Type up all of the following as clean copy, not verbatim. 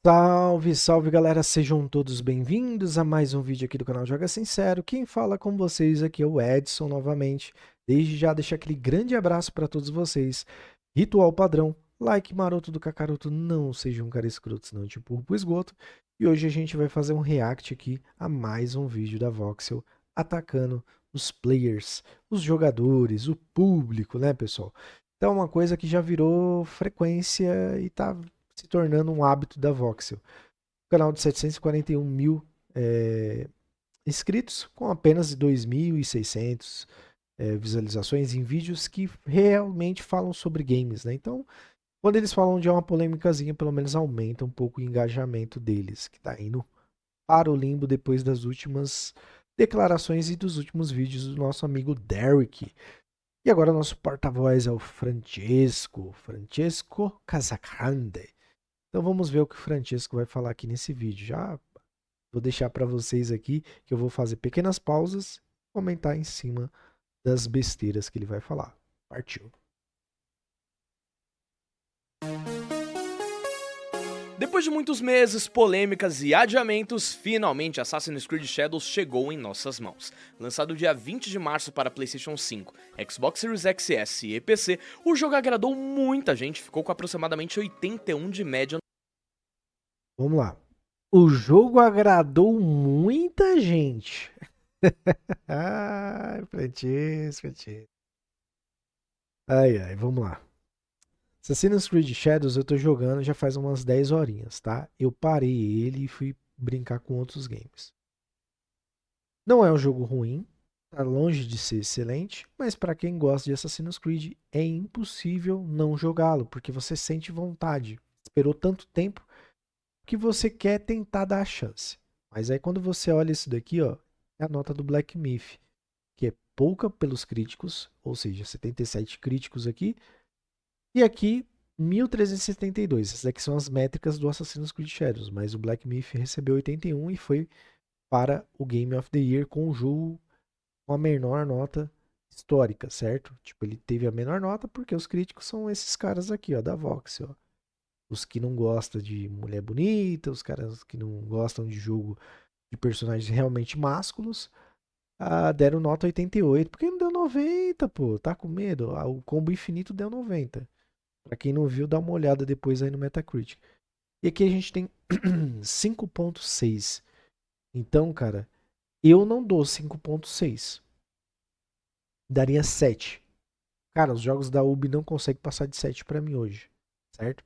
Salve, salve galera, sejam todos bem-vindos a mais um vídeo aqui do canal Joga Sincero. Quem fala com vocês aqui é o Edson novamente. Desde já deixo aquele grande abraço para todos vocês. Ritual padrão, like maroto do Kakaroto, não seja um cara escroto, senão eu te empurro pro esgoto. E hoje a gente vai fazer um react aqui a mais um vídeo da Voxel atacando os players, os jogadores, o público, né, pessoal? Então é uma coisa que já virou frequência e tá se tornando um hábito da Voxel. Canal de 741 mil inscritos, com apenas 2.600 visualizações em vídeos que realmente falam sobre games, né? Então, quando eles falam de uma polêmicazinha, pelo menos aumenta um pouco o engajamento deles, que tá indo para o limbo depois das últimas declarações e dos últimos vídeos do nosso amigo Derek. E agora nosso porta-voz é o Francesco Casagrande. Então vamos ver o que o Francesco vai falar aqui nesse vídeo. Já vou deixar para vocês aqui que eu vou fazer pequenas pausas e comentar em cima das besteiras que ele vai falar. Partiu. Depois de muitos meses, polêmicas e adiamentos, finalmente Assassin's Creed Shadows chegou em nossas mãos. Lançado dia 20 de março para PlayStation 5, Xbox Series XS e PC, o jogo agradou muita gente, ficou com aproximadamente 81 de média. Vamos lá. O jogo agradou muita gente. Ai, Francesco. Ai, ai, vamos lá. Assassin's Creed Shadows eu tô jogando já faz umas 10 horinhas, tá? Eu parei ele e fui brincar com outros games. Não é um jogo ruim, tá longe de ser excelente, mas para quem gosta de Assassin's Creed é impossível não jogá-lo, porque você sente vontade. Esperou tanto tempo que você quer tentar dar a chance. Mas aí quando você olha isso daqui, ó, é a nota do Black Myth, que é pouca pelos críticos, ou seja, 77 críticos aqui, e aqui 1.372. Essas aqui são as métricas do Assassin's Creed Shadows, mas o Black Myth recebeu 81 e foi para o Game of the Year com o jogo com a menor nota histórica, certo? Tipo, ele teve a menor nota porque os críticos são esses caras aqui, ó, da Vox, ó. Os que não gostam de mulher bonita, os caras que não gostam de jogo de personagens realmente másculos, deram nota 88. Porque não deu 90, pô? Tá com medo? O combo infinito deu 90. Pra quem não viu, dá uma olhada depois aí no Metacritic. E aqui a gente tem 5.6. Então, cara, eu não dou 5.6. Daria 7. Cara, os jogos da Ubi não conseguem passar de 7 pra mim hoje, certo?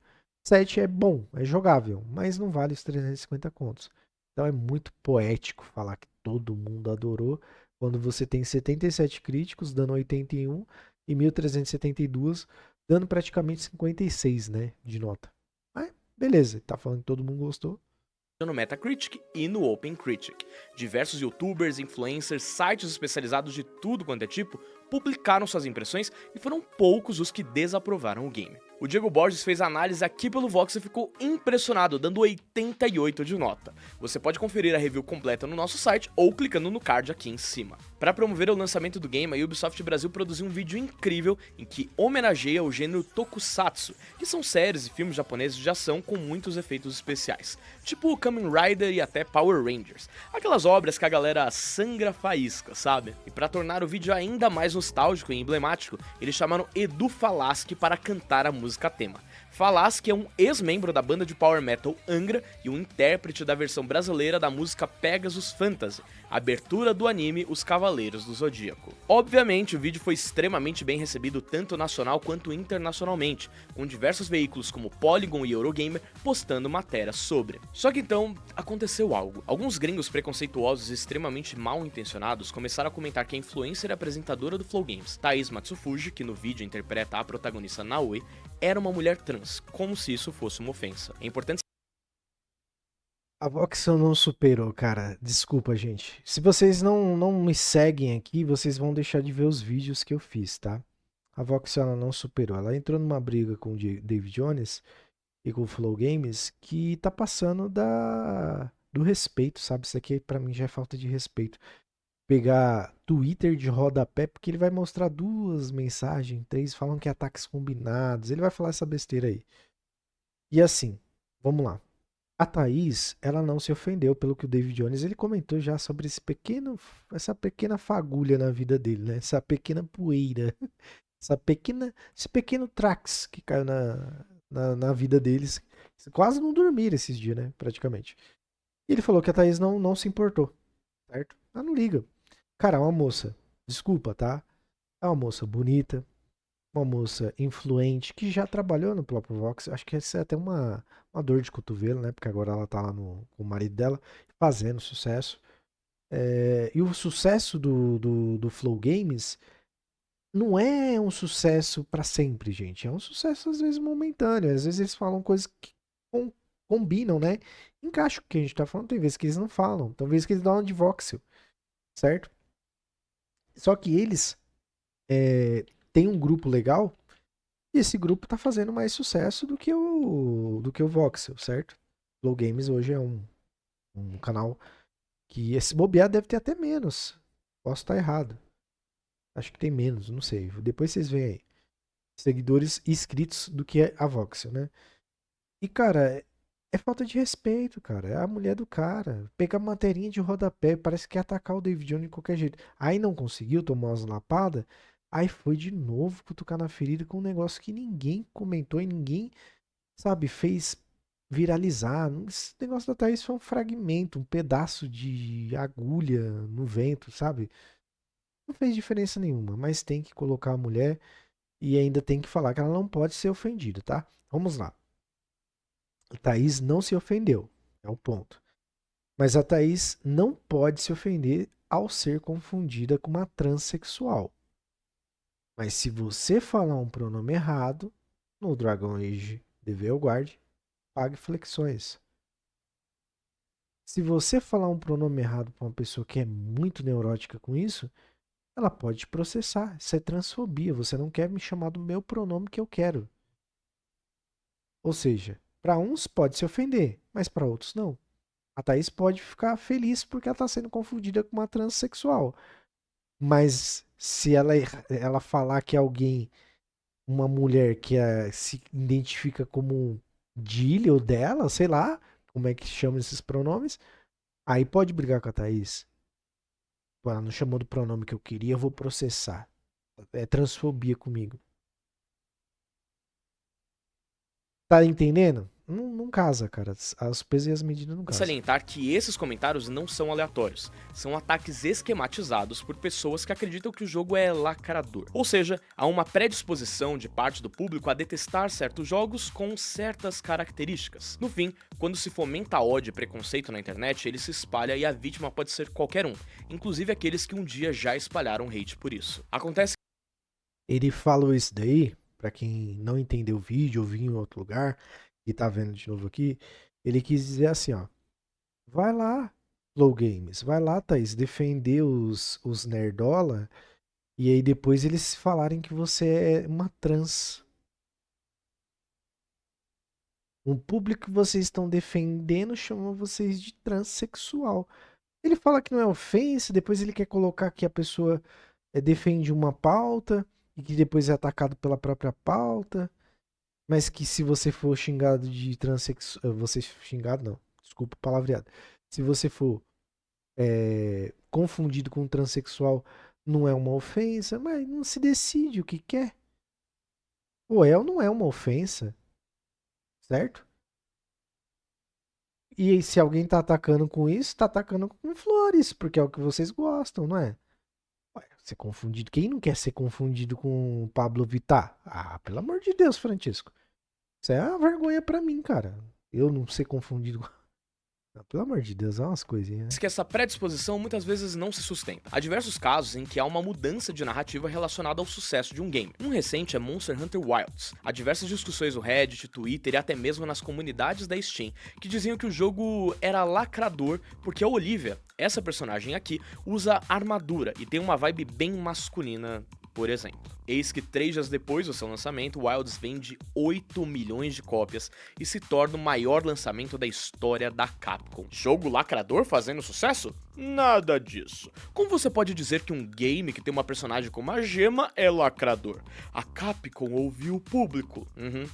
7 é bom, é jogável, mas não vale os 350 contos. Então é muito poético falar que todo mundo adorou quando você tem 77 críticos dando 81 e 1.372 dando praticamente 56, né, de nota. Mas beleza, tá falando que todo mundo gostou. No Metacritic e no OpenCritic. Diversos youtubers, influencers, sites especializados de tudo quanto é tipo publicaram suas impressões e foram poucos os que desaprovaram o game. O Diego Borges fez a análise aqui pelo Vox e ficou impressionado, dando 88 de nota. Você pode conferir a review completa no nosso site ou clicando no card aqui em cima. Para promover o lançamento do game, a Ubisoft Brasil produziu um vídeo incrível em que homenageia o gênero Tokusatsu, que são séries e filmes japoneses de ação com muitos efeitos especiais, tipo Kamen Rider e até Power Rangers, aquelas obras que a galera sangra faísca, sabe? E para tornar o vídeo ainda mais nostálgico e emblemático, eles chamaram Edu Falaschi para cantar a música tema. Falaschi é um ex-membro da banda de power metal Angra e um intérprete da versão brasileira da música Pegasus Fantasy, abertura do anime Os Cavaleiros do Zodíaco. Obviamente, o vídeo foi extremamente bem recebido tanto nacional quanto internacionalmente, com diversos veículos como Polygon e Eurogamer postando matérias sobre. Só que então, aconteceu algo. Alguns gringos preconceituosos e extremamente mal intencionados começaram a comentar que a influencer e apresentadora do Flow Games, Thaís Matsufuji, que no vídeo interpreta a protagonista Naoi, era uma mulher trans, como se isso fosse uma ofensa. É importante. A Voxel não superou, cara. Desculpa, gente. Se vocês não me seguem aqui, vocês vão deixar de ver os vídeos que eu fiz, tá? A Voxel ela não superou. Ela entrou numa briga com o David Jones e com o Flow Games que tá passando do respeito, sabe? Isso aqui pra mim já é falta de respeito. Pegar Twitter de rodapé, porque ele vai mostrar duas mensagens, três, falam que é ataques combinados. Ele vai falar essa besteira aí. E assim, vamos lá. A Thaís, ela não se ofendeu pelo que o David Jones, ele comentou já sobre essa pequena fagulha na vida dele, né? Essa pequena poeira, esse pequeno trax que caiu na vida deles. Quase não dormiram esses dias, né? Praticamente. E ele falou que a Thaís não se importou, certo? Ela não liga. Cara, é uma moça, desculpa, tá? É uma moça bonita, uma moça influente, que já trabalhou no próprio Vox. Acho que essa é até uma dor de cotovelo, né? Porque agora ela tá lá com o marido dela, fazendo sucesso. E o sucesso do Flow Games não é um sucesso pra sempre, gente. É um sucesso, às vezes, momentâneo. Às vezes eles falam coisas que com- combinam, né? Encaixa com o que a gente tá falando. Tem vezes que eles não falam. Tem vezes que eles dão uma de voxel, certo? Só que eles têm um grupo legal. E esse grupo tá fazendo mais sucesso do que o Voxel, certo? Flow Games hoje é um canal que, esse bobear, deve ter até menos. Posso estar errado. Acho que tem menos, não sei. Depois vocês veem aí. Seguidores inscritos do que é a Voxel, né? E, cara, é falta de respeito, cara. É a mulher do cara. Pega a materinha de rodapé, parece que ia atacar o David Jones de qualquer jeito. Aí não conseguiu, tomou umas lapadas. Aí foi de novo cutucar na ferida com um negócio que ninguém comentou e ninguém, sabe, fez viralizar. Esse negócio da Thaís foi um fragmento, um pedaço de agulha no vento, sabe? Não fez diferença nenhuma, mas tem que colocar a mulher e ainda tem que falar que ela não pode ser ofendida, tá? Vamos lá. A Thaís não se ofendeu, é o ponto. Mas a Thaís não pode se ofender ao ser confundida com uma transexual. Mas se você falar um pronome errado, no Dragon Age The Veilguard, pague flexões. Se você falar um pronome errado para uma pessoa que é muito neurótica com isso, ela pode te processar. Isso é transfobia. Você não quer me chamar do meu pronome que eu quero. Ou seja, para uns pode se ofender, mas para outros não. A Thaís pode ficar feliz porque ela está sendo confundida com uma transexual. Mas se ela falar que alguém, uma mulher que se identifica como dele ou dela, sei lá, como é que chama esses pronomes, aí pode brigar com a Thaís. Pô, ela não chamou do pronome que eu queria, eu vou processar. É transfobia comigo. Tá entendendo? Não casa, cara. As pesos e as medidas não casam. Salientar que esses comentários não são aleatórios, são ataques esquematizados por pessoas que acreditam que o jogo é lacrador. Ou seja, há uma predisposição de parte do público a detestar certos jogos com certas características. No fim, quando se fomenta ódio e preconceito na internet, ele se espalha e a vítima pode ser qualquer um, inclusive aqueles que um dia já espalharam hate por isso. Acontece. Ele falou isso daí, pra quem não entendeu o vídeo ou viu em outro lugar e tá vendo de novo aqui, ele quis dizer assim, ó. Vai lá, Flow Games, vai lá, Thaís, defender os nerdola e aí depois eles falarem que você é uma trans. Um público que vocês estão defendendo chama vocês de transexual. Ele fala que não é ofensa, depois ele quer colocar que a pessoa defende uma pauta e que depois é atacado pela própria pauta, mas que se você for xingado de transexual, você xingado não, desculpa o palavreado. Se você for confundido com um transexual, não é uma ofensa, mas não se decide o que quer. Ou não é uma ofensa, certo? E aí, se alguém tá atacando com isso, tá atacando com flores, porque é o que vocês gostam, não é? Ué, ser confundido. Quem não quer ser confundido com o Pablo Vittar? Ah, pelo amor de Deus, Francisco. Isso é uma vergonha pra mim, cara. Eu não ser confundido com. Não, pelo amor de Deus, é umas coisinhas, né? Que essa predisposição muitas vezes não se sustenta. Há diversos casos em que há uma mudança de narrativa relacionada ao sucesso de um game. Um recente é Monster Hunter Wilds. Há diversas discussões no Reddit, Twitter e até mesmo nas comunidades da Steam que diziam que o jogo era lacrador porque a Olivia, essa personagem aqui, usa armadura e tem uma vibe bem masculina, por exemplo. Eis que 3 dias depois do seu lançamento, Wilds vende 8 milhões de cópias e se torna o maior lançamento da história da Capcom. Jogo lacrador fazendo sucesso? Nada disso. Como você pode dizer que um game que tem uma personagem como a Gema é lacrador? A Capcom ouviu o público.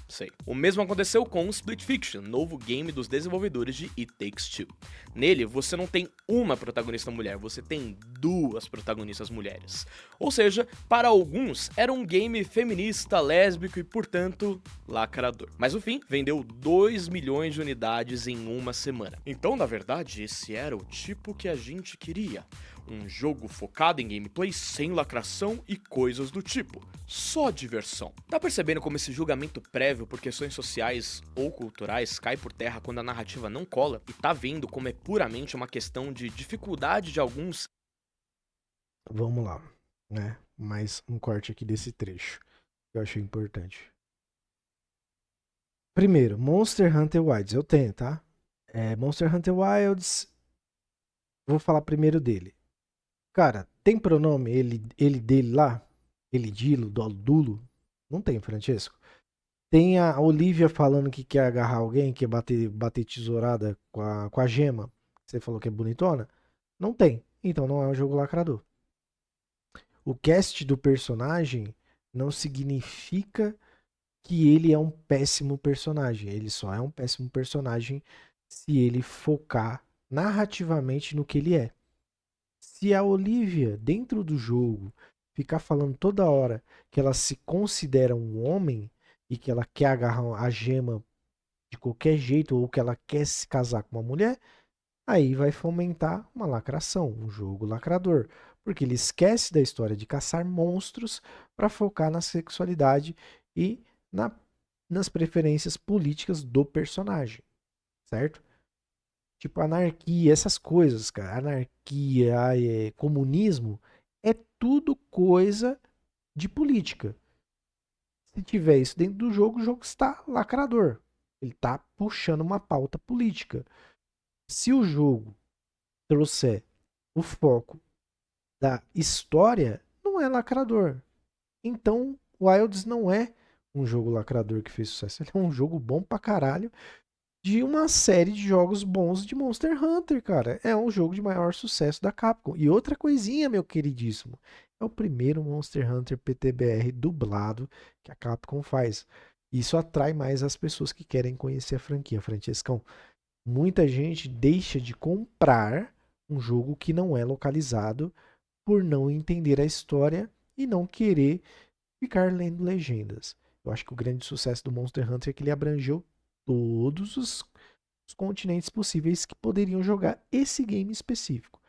Sei. O mesmo aconteceu com Split Fiction, novo game dos desenvolvedores de It Takes Two. Nele, você não tem uma protagonista mulher, você tem duas protagonistas mulheres. Ou seja, para alguns, era um game feminista, lésbico e, portanto, lacrador. Mas no fim, vendeu 2 milhões de unidades em uma semana. Então, na verdade, esse era o tipo que a gente queria. Um jogo focado em gameplay sem lacração e coisas do tipo. Só diversão. Tá percebendo como esse julgamento prévio por questões sociais ou culturais cai por terra quando a narrativa não cola? E tá vendo como é puramente uma questão de dificuldade de alguns. Vamos lá, né? Mais um corte aqui desse trecho que eu achei importante. Primeiro, Monster Hunter Wilds. Eu tenho, tá? Monster Hunter Wilds. Vou falar primeiro dele. Cara, tem pronome ele dele lá? Ele dilo, dulo? Não tem, Francesco. Tem a Olivia falando que quer agarrar alguém, quer bater tesourada com a Gema. Você falou que é bonitona? Não tem. Então não é um jogo lacrador. O cast do personagem não significa que ele é um péssimo personagem. Ele só é um péssimo personagem se ele focar narrativamente no que ele é. Se a Olivia, dentro do jogo, ficar falando toda hora que ela se considera um homem e que ela quer agarrar a Gema de qualquer jeito ou que ela quer se casar com uma mulher, aí vai fomentar uma lacração, um jogo lacrador. Porque ele esquece da história de caçar monstros para focar na sexualidade e na, nas preferências políticas do personagem, certo? Tipo, anarquia, essas coisas, cara. Anarquia, comunismo, é tudo coisa de política. Se tiver isso dentro do jogo, o jogo está lacrador. Ele está puxando uma pauta política. Se o jogo trouxer o foco da história, não é lacrador. Então, Wilds não é um jogo lacrador que fez sucesso. Ele é um jogo bom pra caralho de uma série de jogos bons de Monster Hunter, cara. É um jogo de maior sucesso da Capcom. E outra coisinha, meu queridíssimo, é o primeiro Monster Hunter PTBR dublado que a Capcom faz. Isso atrai mais as pessoas que querem conhecer a franquia, Francescão. Muita gente deixa de comprar um jogo que não é localizado por não entender a história e não querer ficar lendo legendas. Eu acho que o grande sucesso do Monster Hunter é que ele abrangeu todos os continentes possíveis que poderiam jogar esse game específico.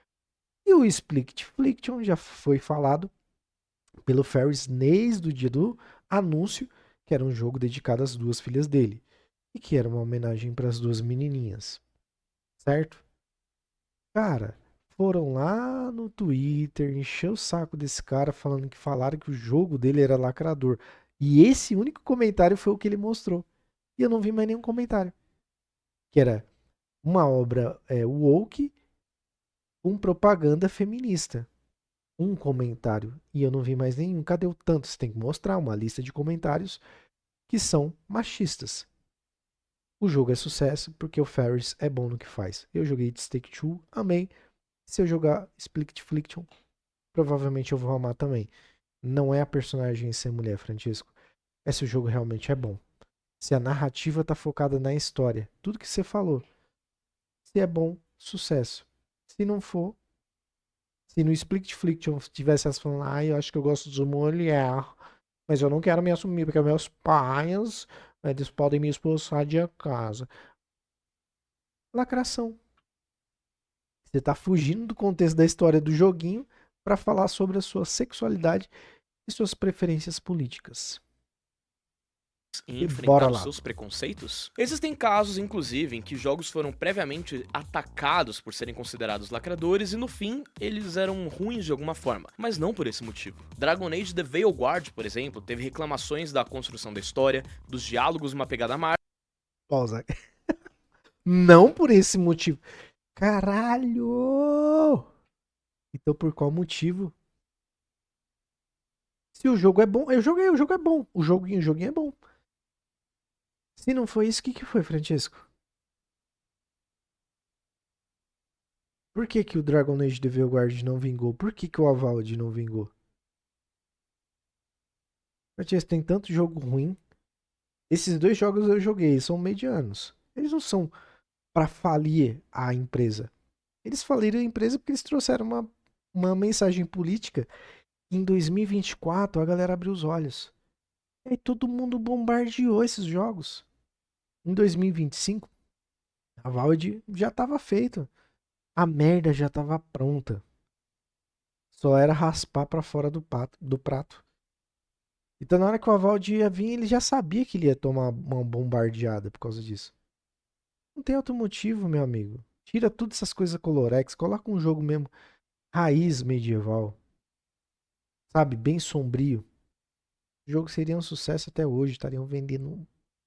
E o Split Fiction já foi falado pelo Ferris desde o dia do anúncio, que era um jogo dedicado às duas filhas dele. E que era uma homenagem para as duas menininhas. Certo? Cara, foram lá no Twitter, encheu o saco desse cara falando que falaram que o jogo dele era lacrador. E esse único comentário foi o que ele mostrou. E eu não vi mais nenhum comentário. Que era uma obra woke com propaganda feminista. Um comentário. E eu não vi mais nenhum. Cadê o tanto? Você tem que mostrar uma lista de comentários que são machistas. O jogo é sucesso porque o Ferris é bom no que faz. Eu joguei It Takes Two, amei. Se eu jogar Split Fiction, provavelmente eu vou amar também. Não é a personagem ser mulher, Francisco. É se o jogo realmente é bom. Se a narrativa tá focada na história. Tudo que você falou. Se é bom, sucesso. Se não for, se no Split Fiction tivesse as falando, eu acho que eu gosto de mulher, mas eu não quero me assumir, porque meus pais, eles podem me expulsar de casa. Lacração. Você tá fugindo do contexto da história do joguinho para falar sobre a sua sexualidade e suas preferências políticas. E E bora enfrentar os lá. seus preconceitos? Existem casos, inclusive, em que jogos foram previamente atacados por serem considerados lacradores e no fim eles eram ruins de alguma forma, mas não por esse motivo. Dragon Age The Veilguard, por exemplo, teve reclamações da construção da história, dos diálogos uma pegada amarga. Pausa. Não por esse motivo. Caralho! Então por qual motivo? Se o jogo é bom, eu joguei, o jogo é bom. O joguinho é bom. Se não foi isso, o que foi, Francisco? Por que que o Dragon Age The Veilguard não vingou? Por que que o Avowed não vingou? Matias, tem tanto jogo ruim. Esses 2 jogos eu joguei, são medianos. Eles não são pra falir a empresa. Eles faliram a empresa porque eles trouxeram uma mensagem política. Em 2024, a galera abriu os olhos. E aí todo mundo bombardeou esses jogos. Em 2025, a Valve já estava feita. A merda já estava pronta. Só era raspar pra fora do prato. Então na hora que o Valve ia vir, ele já sabia que ele ia tomar uma bombardeada por causa disso. Não tem outro motivo, meu amigo. Tira todas essas coisas colorex, coloca um jogo mesmo raiz medieval, sabe, bem sombrio. O jogo seria um sucesso até hoje, estariam vendendo,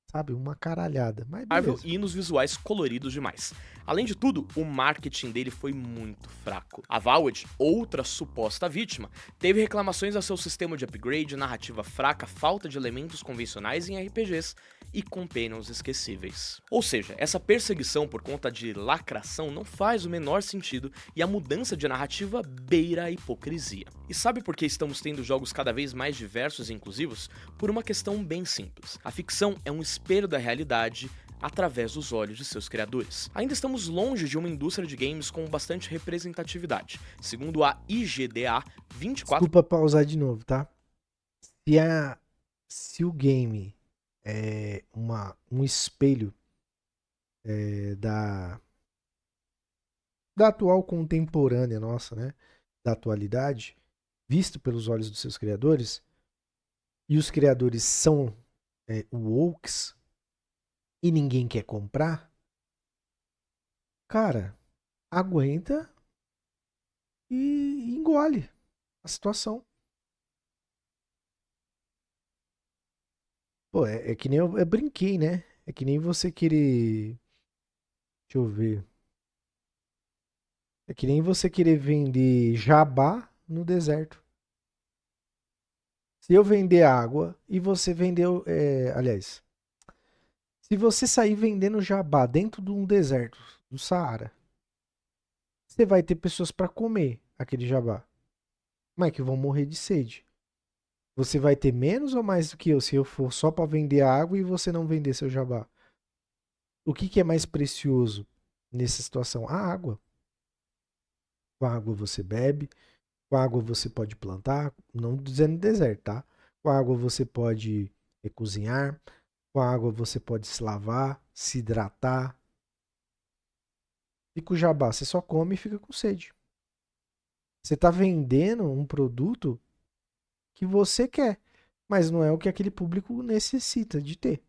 sabe, uma caralhada. Mas Marvel beleza. e nos visuais coloridos demais. Além de tudo, o marketing dele foi muito fraco. A Avowed, outra suposta vítima, teve reclamações ao seu sistema de upgrade, narrativa fraca, falta de elementos convencionais em RPGs e companions esquecíveis. Ou seja, essa perseguição por conta de lacração não faz o menor sentido e a mudança de narrativa beira a hipocrisia. E sabe por que estamos tendo jogos cada vez mais diversos e inclusivos? Por uma questão bem simples. A ficção é um espelho da realidade através dos olhos de seus criadores. Ainda estamos longe de uma indústria de games com bastante representatividade. Segundo a IGDA, 24... Desculpa pausar de novo, tá? Se o game é um espelho da atual contemporânea nossa, né? Da atualidade, visto pelos olhos dos seus criadores, e os criadores são wokes, e ninguém quer comprar, cara, aguenta e engole a situação. Pô, é que nem eu brinquei, né? É que nem você querer. Deixa eu ver. É que nem você querer vender jabá no deserto. Se eu vender água e você vendeu. Aliás, se você sair vendendo jabá dentro de um deserto do Saara, você vai ter pessoas para comer aquele jabá. Mas que vão morrer de sede. Você vai ter menos ou mais do que eu se eu for só para vender água e você não vender seu jabá? O que, que é mais precioso nessa situação? A água. Com a água você bebe, com a água você pode plantar, não dizendo deserto, tá? Com a água você pode cozinhar, com a água você pode se lavar, se hidratar. E com o jabá você só come e fica com sede. Você está vendendo um produto que você quer, mas não é o que aquele público necessita de ter.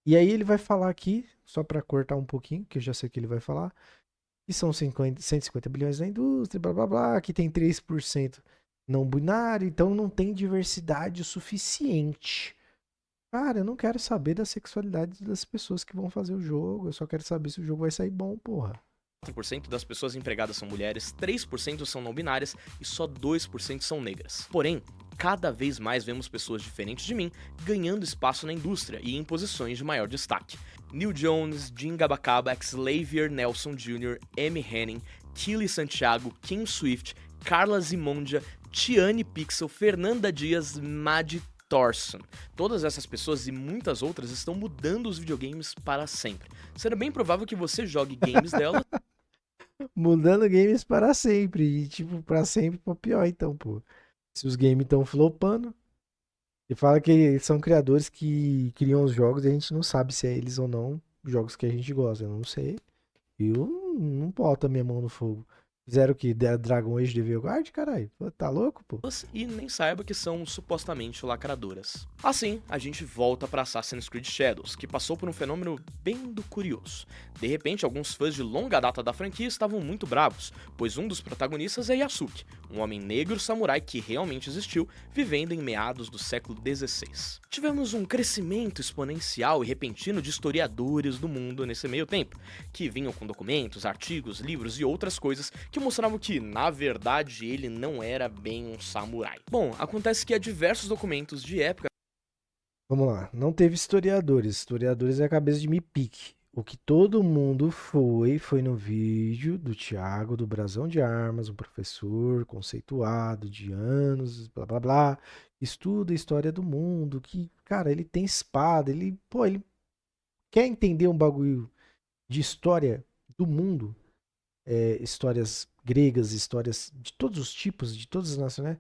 E aí ele vai falar aqui, só para cortar um pouquinho, que eu já sei o que ele vai falar, que são 150 bilhões na indústria, blá blá blá, que tem 3% não binário, então não tem diversidade o suficiente. Cara, eu não quero saber da sexualidade das pessoas que vão fazer o jogo, eu só quero saber se o jogo vai sair bom, porra. 4% das pessoas empregadas são mulheres, 3% são não binárias e só 2% são negras. Porém, cada vez mais vemos pessoas diferentes de mim ganhando espaço na indústria e em posições de maior destaque. Neil Jones, Jim Gabacaba, Xavier Nelson Jr., M. Henning, Killy Santiago, Kim Swift, Carla Zimondia, Tiane Pixel, Fernanda Dias, Maddie Thorson. Todas essas pessoas e muitas outras estão mudando os videogames para sempre. Sendo bem provável que você jogue games dela Mudando games para sempre, e tipo, para sempre pra pior então, pô. Se os games estão flopando, e fala que são criadores que criam os jogos e a gente não sabe se é eles ou não, jogos que a gente gosta, eu não sei. Eu não boto a minha mão no fogo. Fizeram o que? Dragon Age The Veilguard, caralho? Pô, tá louco, pô? e nem saiba que são supostamente lacradoras. Assim, a gente volta para Assassin's Creed Shadows, que passou por um fenômeno bem do curioso. De repente, alguns fãs de longa data da franquia estavam muito bravos, pois um dos protagonistas é Yasuke, um homem negro samurai que realmente existiu, vivendo em meados do século XVI. Tivemos um crescimento exponencial e repentino de historiadores do mundo nesse meio tempo, que vinham com documentos, artigos, livros e outras coisas que mostravam que, na verdade, ele não era bem um samurai. Bom, acontece que há diversos documentos de época. Vamos lá. Não teve historiadores. Historiadores é a cabeça de Mipique. O que todo mundo foi no vídeo do Thiago do Brasão de Armas, um professor conceituado de anos, blá blá blá, estuda a história do mundo, que, cara, ele tem espada, ele quer entender um bagulho de história do mundo, histórias gregas, histórias de todos os tipos, de todas as nações, né?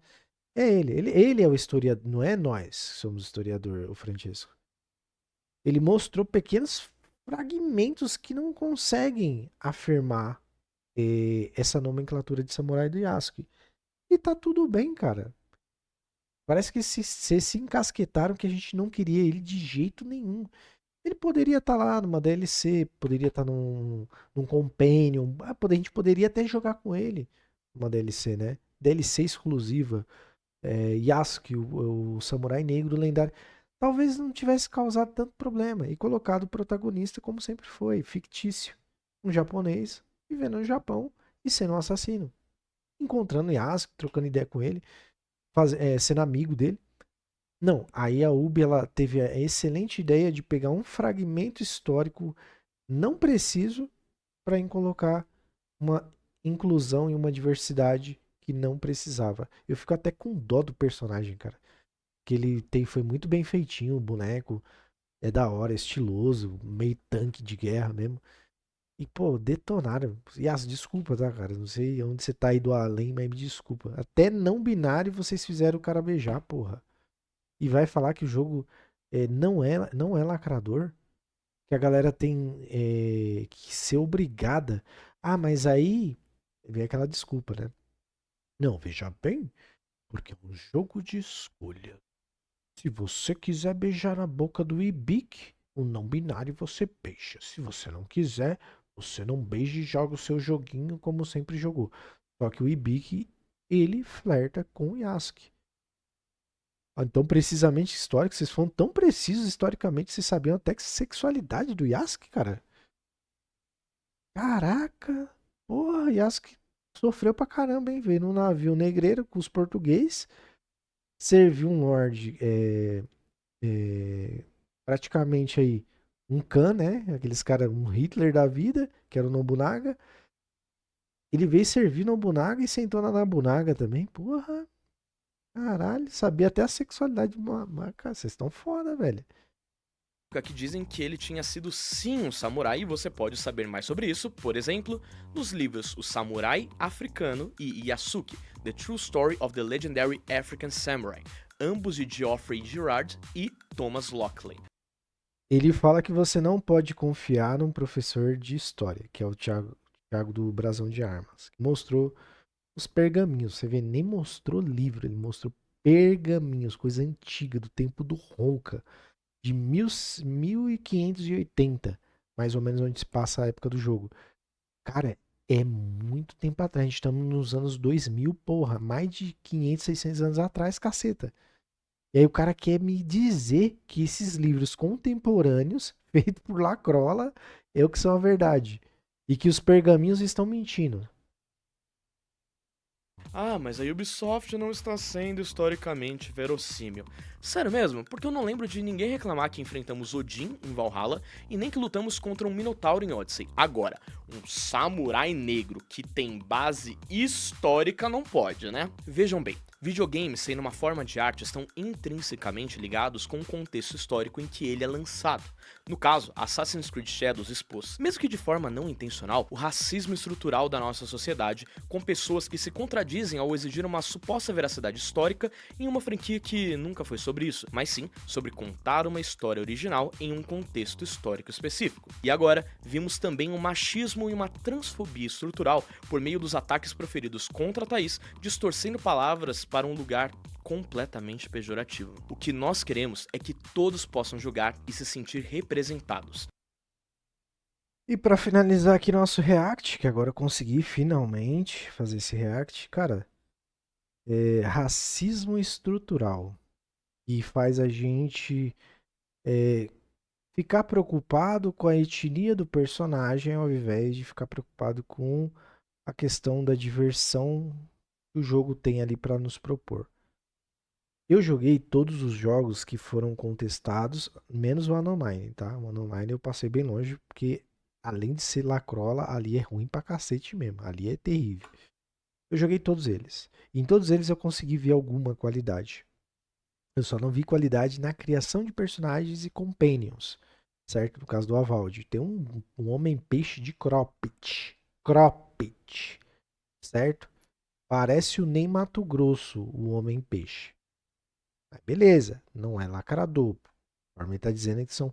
É ele é o historiador, não é nós que somos historiador, o Francesco. Ele mostrou pequenos fragmentos que não conseguem afirmar essa nomenclatura de samurai do Yasuke. E tá tudo bem, cara. Parece que se encasquetaram que a gente não queria ele de jeito nenhum. Ele poderia estar lá numa DLC, poderia estar num Companion. A gente poderia até jogar com ele numa DLC, né? DLC exclusiva. Yasuke, o samurai negro lendário. Talvez não tivesse causado tanto problema e colocado o protagonista como sempre foi, fictício. Um japonês vivendo no Japão e sendo um assassino. Encontrando Yasuke, trocando ideia com ele, sendo amigo dele. Não, aí a Ubi ela teve a excelente ideia de pegar um fragmento histórico não preciso para colocar uma inclusão e uma diversidade que não precisava. Eu fico até com dó do personagem, cara. Que foi muito bem feitinho, o boneco é da hora, é estiloso, meio tanque de guerra mesmo. E, pô, detonaram. Yas, desculpa, tá, cara? Não sei onde você tá indo além, mas me desculpa. Até não binário vocês fizeram o cara beijar, porra. E vai falar que o jogo não é lacrador? Que a galera tem que ser obrigada. Ah, mas aí vem aquela desculpa, né? Não, veja bem, porque é um jogo de escolha. Se você quiser beijar na boca do Ibik, o não binário você beija. Se você não quiser, você não beija e joga o seu joguinho como sempre jogou. Só que o Ibik, ele flerta com o Yasuke. Então, precisamente histórico, vocês foram tão precisos historicamente, vocês sabiam até que a sexualidade do Yasuke, cara. Caraca! Porra, Yasuke sofreu pra caramba, hein? Veio num navio negreiro com os portugueses, serviu um lord é, praticamente aí um Khan, né? Aqueles caras, um Hitler da vida, que era o Nobunaga. Ele veio servir Nobunaga e sentou na Nobunaga também. Porra, caralho, sabia até a sexualidade de uma. Cara, vocês estão foda, velho. Que dizem que ele tinha sido sim um samurai e você pode saber mais sobre isso, por exemplo, nos livros O Samurai Africano e Yasuke, The True Story of the Legendary African Samurai, ambos de Geoffrey Girard e Thomas Lockley. Ele fala que você não pode confiar num professor de história, que é o Thiago do Brasão de Armas, que mostrou os pergaminhos. Você vê, nem mostrou livro, ele mostrou pergaminhos, coisa antiga, do tempo do Ronca, de 1580, mais ou menos onde se passa a época do jogo. Cara, é muito tempo atrás. A gente estamos nos anos 2000, porra. Mais de 500, 600 anos atrás, caceta. E aí o cara quer me dizer que esses livros contemporâneos, feitos por Lacrola, é o que são a verdade. E que os pergaminhos estão mentindo. Ah, mas a Ubisoft não está sendo historicamente verossímil. Sério mesmo? Porque eu não lembro de ninguém reclamar que enfrentamos Odin em Valhalla e nem que lutamos contra um Minotauro em Odyssey. Agora, um samurai negro que tem base histórica não pode, né? Vejam bem, videogames, sendo uma forma de arte, estão intrinsecamente ligados com o contexto histórico em que ele é lançado. No caso, Assassin's Creed Shadows expôs, mesmo que de forma não intencional, o racismo estrutural da nossa sociedade, com pessoas que se contradizem ao exigir uma suposta veracidade histórica em uma franquia que nunca foi sobre isso, mas sim sobre contar uma história original em um contexto histórico específico. E agora, vimos também um machismo e uma transfobia estrutural por meio dos ataques proferidos contra a Thaís, distorcendo palavras para um lugar completamente pejorativo. O que nós queremos é que todos possam jogar e se sentir representados. E pra finalizar aqui nosso react, que agora eu consegui finalmente fazer esse react, cara, racismo estrutural. E faz a gente é, ficar preocupado com a etnia do personagem ao invés de ficar preocupado com a questão da diversão que o jogo tem ali para nos propor. Eu joguei todos os jogos que foram contestados, menos o Anomine, tá? O Anomine eu passei bem longe, porque além de ser lacrola, ali é ruim pra cacete mesmo. Ali é terrível. Eu joguei todos eles. E em todos eles eu consegui ver alguma qualidade. Eu só não vi qualidade na criação de personagens e companions, certo? No caso do Avaldi. Tem um homem-peixe de cropped. Cropped, certo? Parece o Ney Mato Grosso, o homem-peixe. Mas beleza, não é lacrador. O Armin tá dizendo que são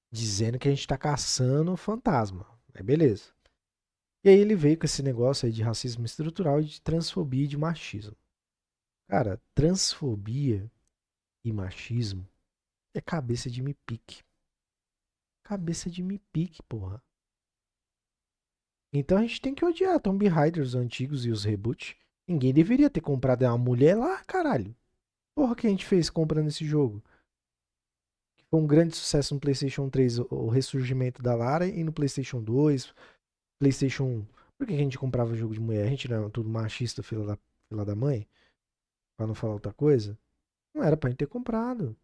dizendo que a gente tá caçando fantasma. Mas beleza. E aí ele veio com esse negócio aí de racismo estrutural, de transfobia e de machismo. Cara, transfobia e machismo é cabeça de me pique. Cabeça de me pique, porra. Então a gente tem que odiar Tomb Raider, os antigos e os reboot. Ninguém deveria ter comprado uma mulher lá, caralho. Porra, que a gente fez comprando esse jogo? Foi um grande sucesso no PlayStation 3, o ressurgimento da Lara, e no PlayStation 2, PlayStation 1. Por que a gente comprava jogo de mulher? A gente não era tudo machista, fila da mãe? Pra não falar outra coisa? Não era pra gente ter comprado.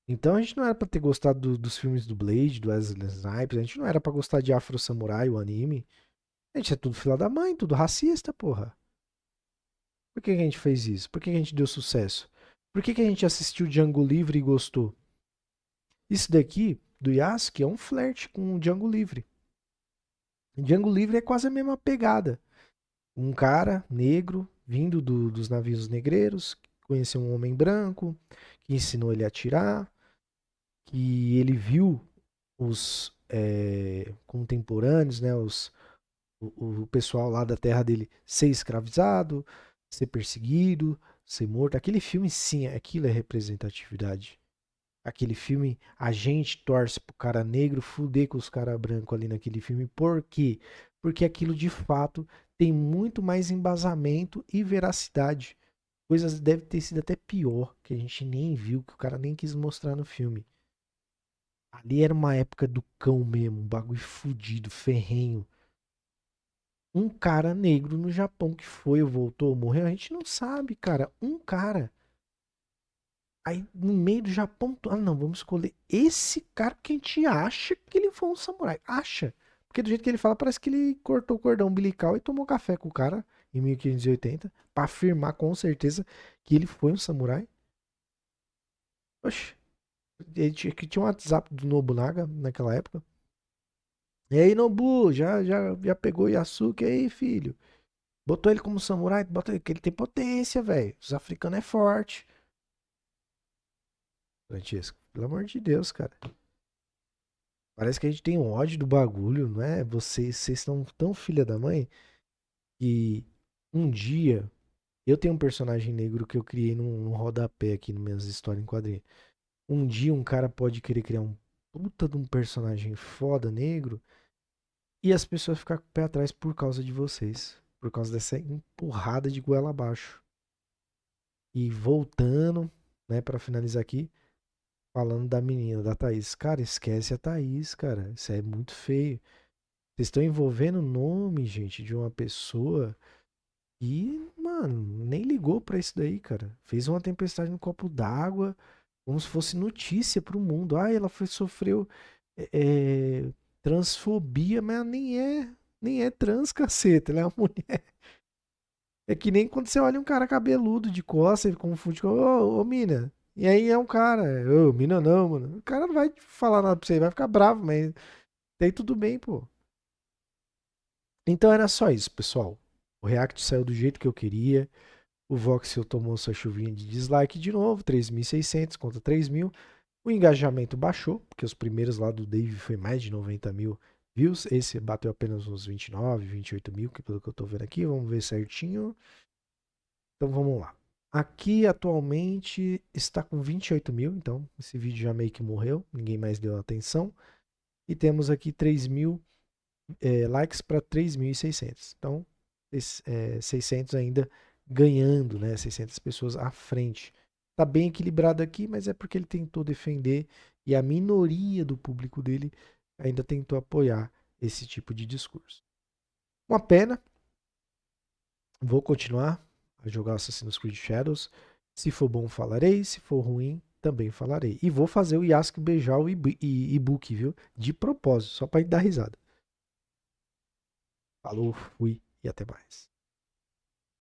Então a gente não era pra ter gostado dos filmes do Blade, do Wesley Snipes, a gente não era pra gostar de Afro Samurai, o anime. A gente é tudo fila da mãe, tudo racista, porra. Por que que a gente fez isso? Por que que a gente deu sucesso? Por que que a gente assistiu Django Livre e gostou? Isso daqui, do Yasuke, é um flerte com o Django Livre. Django Livre é quase a mesma pegada. Um cara negro vindo dos navios negreiros, que conheceu um homem branco, que ensinou ele a atirar, que ele viu os contemporâneos, né, o pessoal lá da terra dele ser escravizado, ser perseguido, ser morto. Aquele filme, sim, aquilo é representatividade. Aquele filme, a gente torce pro cara negro fuder com os caras brancos ali naquele filme. Por quê? Porque aquilo de fato tem muito mais embasamento e veracidade. Coisas devem ter sido até pior, que a gente nem viu, que o cara nem quis mostrar no filme. Ali era uma época do cão mesmo, um bagulho fudido, ferrenho. Um cara negro no Japão que foi ou voltou, morreu, a gente não sabe, cara. Um cara. Aí no meio do Japão, ah não, vamos escolher esse cara que a gente acha que ele foi um samurai. Acha. Porque do jeito que ele fala, parece que ele cortou o cordão umbilical e tomou café com o cara em 1580 pra afirmar com certeza que ele foi um samurai. Oxe, que tinha um WhatsApp do Nobunaga naquela época. E aí, Nobu, já pegou Yasuke aí, filho? Botou ele como samurai, bota ele, que ele tem potência, velho. Os africanos é forte. Francesco, pelo amor de Deus, cara. Parece que a gente tem um ódio do bagulho, não é? Vocês são tão filha da mãe que um dia eu tenho um personagem negro que eu criei num rodapé aqui nas minhas histórias em quadrinhos. Um dia um cara pode querer criar um puta de um personagem foda negro e as pessoas ficar com o pé atrás por causa de vocês. Por causa dessa empurrada de goela abaixo. E voltando, né, pra finalizar aqui, falando da menina, da Thaís. Cara, esquece a Thaís, cara. Isso é muito feio. Vocês estão envolvendo o nome, gente, de uma pessoa e, mano, nem ligou pra isso daí, cara. Fez uma tempestade no copo d'água, como se fosse notícia pro mundo. Ah, ela foi, sofreu transfobia, mas ela nem é trans, caceta. Ela é uma mulher. É que nem quando você olha um cara cabeludo de costas, ele confunde com, ô, mina. E aí é um cara, ô, mina não, mano. O cara não vai falar nada pra você, vai ficar bravo, mas daí tudo bem, pô. Então era só isso, pessoal. O React saiu do jeito que eu queria. O Voxel tomou sua chuvinha de dislike de novo, 3.600 contra 3.000. O engajamento baixou, porque os primeiros lá do Dave foi mais de 90 mil views. Esse bateu apenas uns 29, 28 mil, que pelo que eu tô vendo aqui. Vamos ver certinho. Então vamos lá. Aqui atualmente está com 28 mil, então esse vídeo já meio que morreu, ninguém mais deu atenção. E temos aqui 3.000 likes para 3.600. Então, 600 ainda ganhando, né? 600 pessoas à frente. Tá bem equilibrado aqui, mas é porque ele tentou defender e a minoria do público dele ainda tentou apoiar esse tipo de discurso. Uma pena. Vou continuar a jogar Assassin's Creed Shadows. Se for bom, falarei. Se for ruim, também falarei. E vou fazer o Yasuke beijar o e-book, viu? De propósito, só pra gente dar risada. Falou, fui e até mais.